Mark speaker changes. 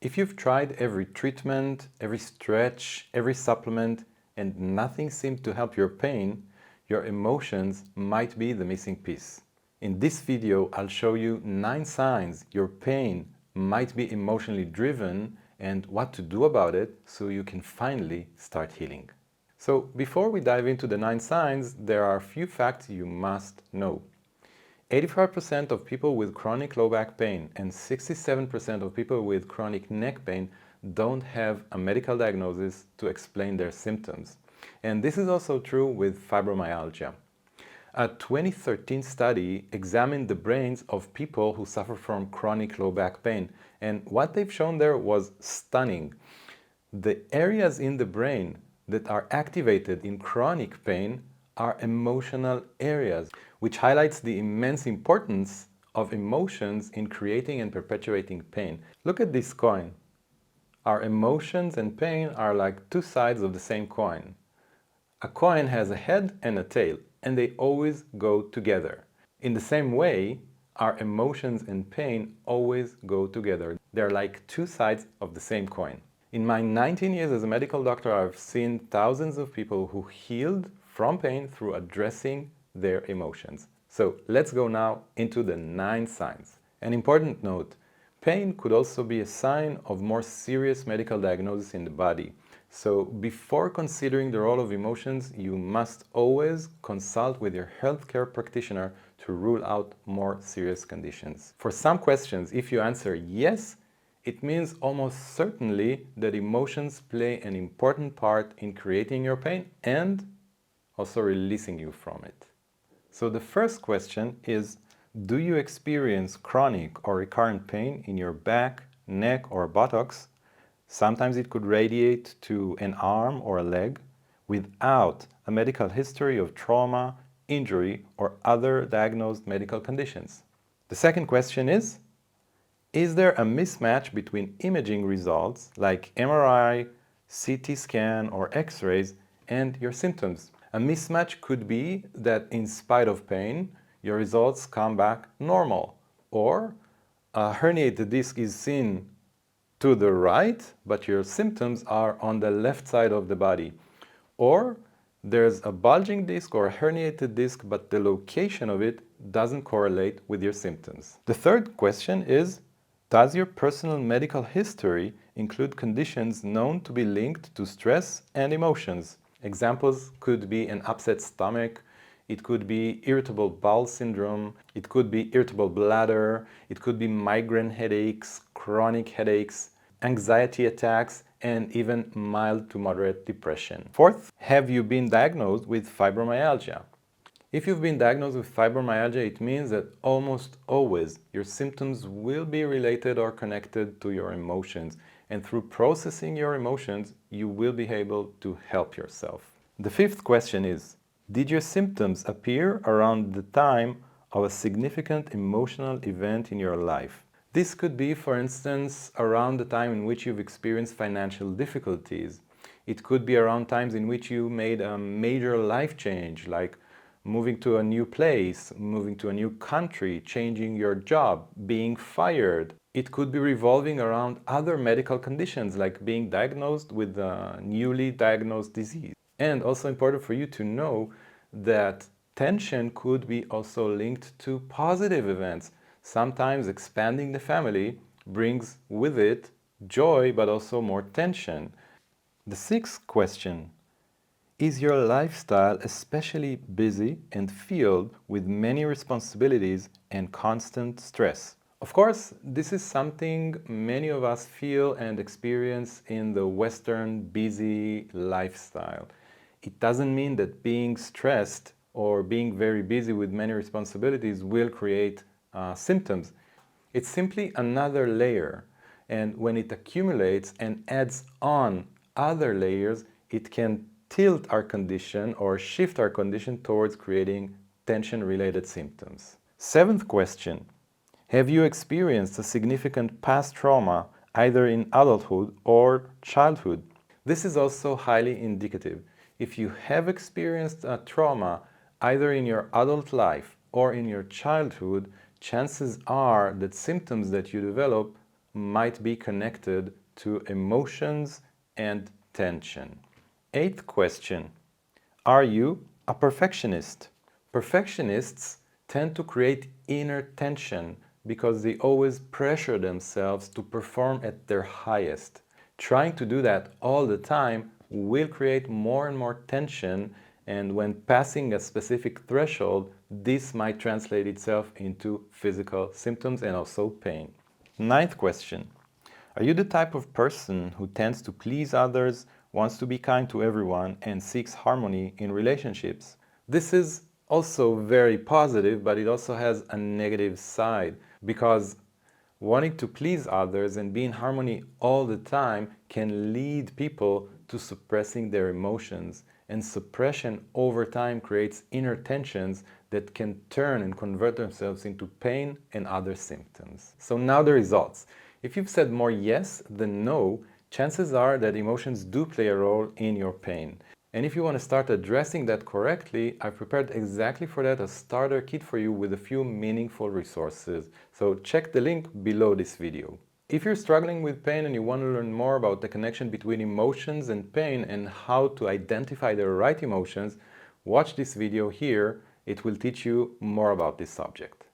Speaker 1: If you've tried every treatment, every stretch, every supplement, and nothing seemed to help your pain, your emotions might be the missing piece. In this video, I'll show you 9 signs your pain might be emotionally driven and what to do about it so you can finally start healing. So before we dive into the 9 signs, there are a few facts you must know. 85% of people with chronic low back pain and 67% of people with chronic neck pain don't have a medical diagnosis to explain their symptoms. And this is also true with fibromyalgia. A 2013 study examined the brains of people who suffer from chronic low back pain, and what they've shown there was stunning. The areas in the brain that are activated in chronic pain are emotional areas, which highlights the immense importance of emotions in creating and perpetuating pain. Look at this coin. Our emotions and pain are like two sides of the same coin. A coin has a head and a tail, and they always go together. In the same way, our emotions and pain always go together. They're like two sides of the same coin. In my 19 years as a medical doctor, I've seen thousands of people who healed from pain through addressing their emotions. So let's go now into the 9 signs. An important note, pain could also be a sign of more serious medical diagnosis in the body. So before considering the role of emotions, you must always consult with your healthcare practitioner to rule out more serious conditions. For some questions, if you answer yes, it means almost certainly that emotions play an important part in creating your pain and also releasing you from it. So the first question is, do you experience chronic or recurrent pain in your back, neck, or buttocks? Sometimes it could radiate to an arm or a leg without a medical history of trauma, injury, or other diagnosed medical conditions. The second question is there a mismatch between imaging results like MRI, CT scan, or X-rays and your symptoms? A mismatch could be that in spite of pain, your results come back normal, or a herniated disc is seen to the right, but your symptoms are on the left side of the body. Or there's a bulging disc or a herniated disc, but the location of it doesn't correlate with your symptoms. The third question is, does your personal medical history include conditions known to be linked to stress and emotions? Examples could be an upset stomach, it could be irritable bowel syndrome, it could be irritable bladder, it could be migraine headaches, chronic headaches, anxiety attacks, and even mild to moderate depression. Fourth, have you been diagnosed with fibromyalgia? If you've been diagnosed with fibromyalgia, it means that almost always your symptoms will be related or connected to your emotions, and through processing your emotions, you will be able to help yourself. The fifth question is, did your symptoms appear around the time of a significant emotional event in your life? This could be, for instance, around the time in which you've experienced financial difficulties. It could be around times in which you made a major life change, like moving to a new place, moving to a new country, changing your job, being fired. It could be revolving around other medical conditions, like being diagnosed with a newly diagnosed disease. And also important for you to know that tension could be also linked to positive events. Sometimes expanding the family brings with it joy, but also more tension. The sixth question, is your lifestyle especially busy and filled with many responsibilities and constant stress? Of course, this is something many of us feel and experience in the Western busy lifestyle. It doesn't mean that being stressed or being very busy with many responsibilities will create symptoms. It's simply another layer, and when it accumulates and adds on other layers, it can tilt our condition or shift our condition towards creating tension-related symptoms. Seventh question, have you experienced a significant past trauma either in adulthood or childhood? This is also highly indicative. If you have experienced a trauma either in your adult life or in your childhood, chances are that symptoms that you develop might be connected to emotions and tension. 8th question. Are you a perfectionist? Perfectionists tend to create inner tension because they always pressure themselves to perform at their highest. Trying to do that all the time will create more and more tension, and when passing a specific threshold, this might translate itself into physical symptoms and also pain. 9th question. Are you the type of person who tends to please others, wants to be kind to everyone, and seeks harmony in relationships? This is also very positive, but it also has a negative side, because wanting to please others and be in harmony all the time can lead people to suppressing their emotions, and suppression over time creates inner tensions that can turn and convert themselves into pain and other symptoms. So now the results. If you've said more yes than no, chances are that emotions do play a role in your pain. And if you want to start addressing that correctly, I've prepared exactly for that a starter kit for you with a few meaningful resources. So check the link below this video. If you're struggling with pain and you want to learn more about the connection between emotions and pain and how to identify the right emotions, watch this video here. It will teach you more about this subject.